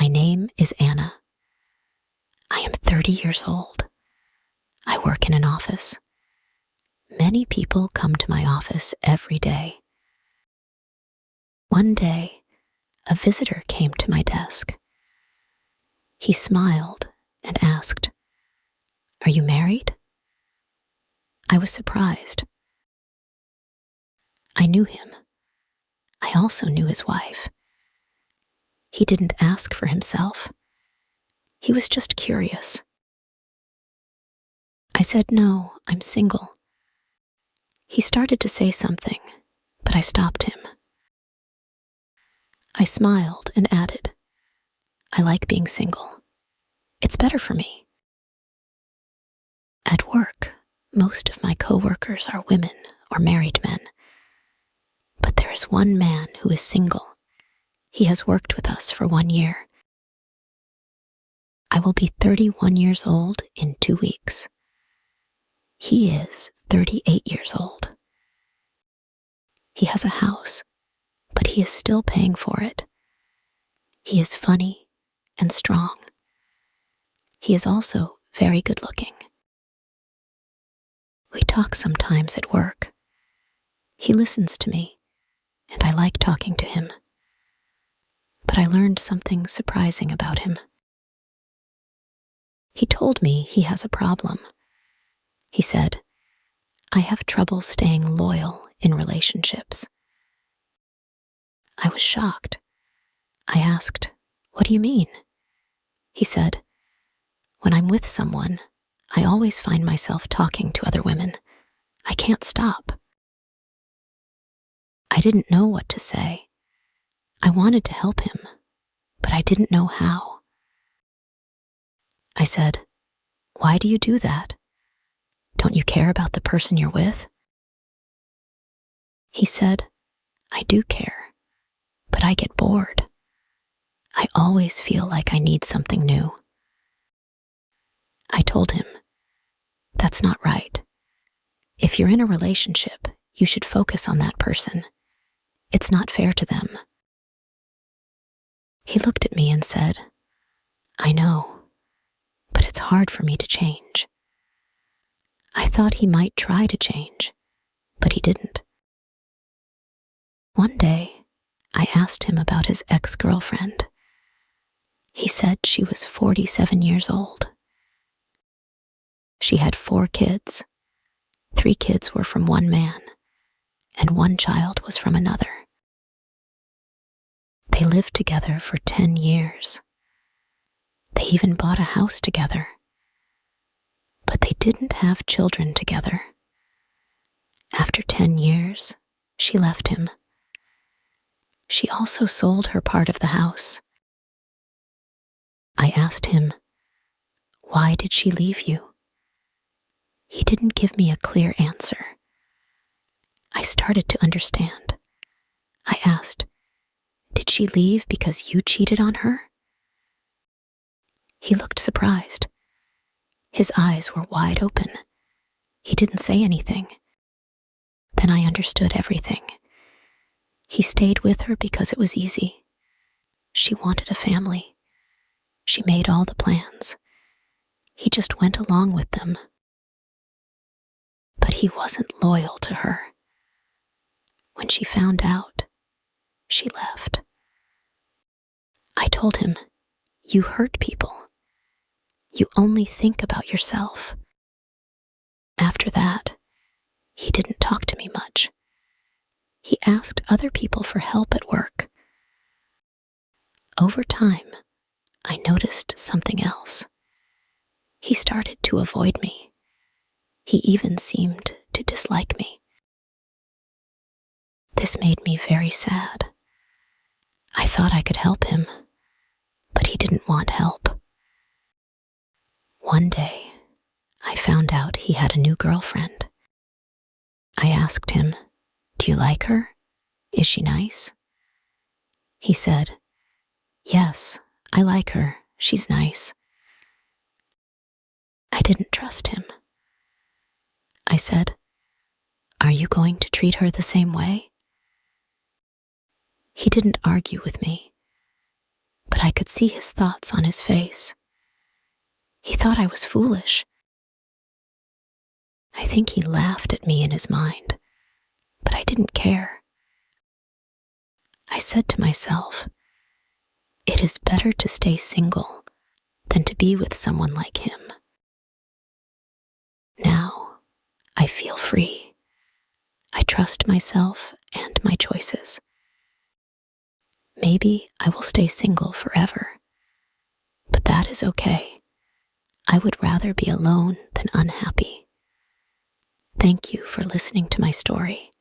My name is Anna. I am 30 years old. I work in an office. Many people come to my office every day. One day, a visitor came to my desk. He smiled and asked, "Are you married?" I was surprised. I knew him. I also knew his wife. He didn't ask for himself. He was just curious. I said, "No, I'm single." He started to say something, but I stopped him. I smiled and added, "I like being single. It's better for me." At work, most of my coworkers are women or married men. But there is one man who is single. He has worked with us for 1 year. I will be 31 years old in 2 weeks. He is 38 years old. He has a house, but he is still paying for it. He is funny and strong. He is also very good looking. We talk sometimes at work. He listens to me, and I like talking to him. But I learned something surprising about him. He told me he has a problem. He said, "I have trouble staying loyal in relationships." I was shocked. I asked, "What do you mean?" He said, "When I'm with someone, I always find myself talking to other women. I can't stop." I didn't know what to say. I wanted to help him, but I didn't know how. I said, "Why do you do that? Don't you care about the person you're with?" He said, "I do care, but I get bored. I always feel like I need something new." I told him, "That's not right. If you're in a relationship, you should focus on that person. It's not fair to them." He looked at me and said, "I know, but it's hard for me to change." I thought he might try to change, but he didn't. One day, I asked him about his ex-girlfriend. He said she was 47 years old. She had 4 kids. 3 kids were from one man, and 1 child was from another. They lived together for 10 years. They even bought a house together. But they didn't have children together. After 10 years, she left him. She also sold her part of the house. I asked him, "Why did she leave you?" He didn't give me a clear answer. I started to understand. I asked, "Did she leave because you cheated on her?" He looked surprised. His eyes were wide open. He didn't say anything. Then I understood everything. He stayed with her because it was easy. She wanted a family. She made all the plans. He just went along with them. But he wasn't loyal to her. When she found out, she left. I told him, "You hurt people. You only think about yourself." After that, he didn't talk to me much. He asked other people for help at work. Over time, I noticed something else. He started to avoid me. He even seemed to dislike me. This made me very sad. I thought I could help him, but he didn't want help. One day, I found out he had a new girlfriend. I asked him, "Do you like her? Is she nice?" He said, "Yes, I like her. She's nice." I didn't trust him. I said, "Are you going to treat her the same way?" He didn't argue with me, but I could see his thoughts on his face. He thought I was foolish. I think he laughed at me in his mind, but I didn't care. I said to myself, it is better to stay single than to be with someone like him. Now, I feel free. I trust myself and my choices. Maybe I will stay single forever, but that is okay. I would rather be alone than unhappy. Thank you for listening to my story.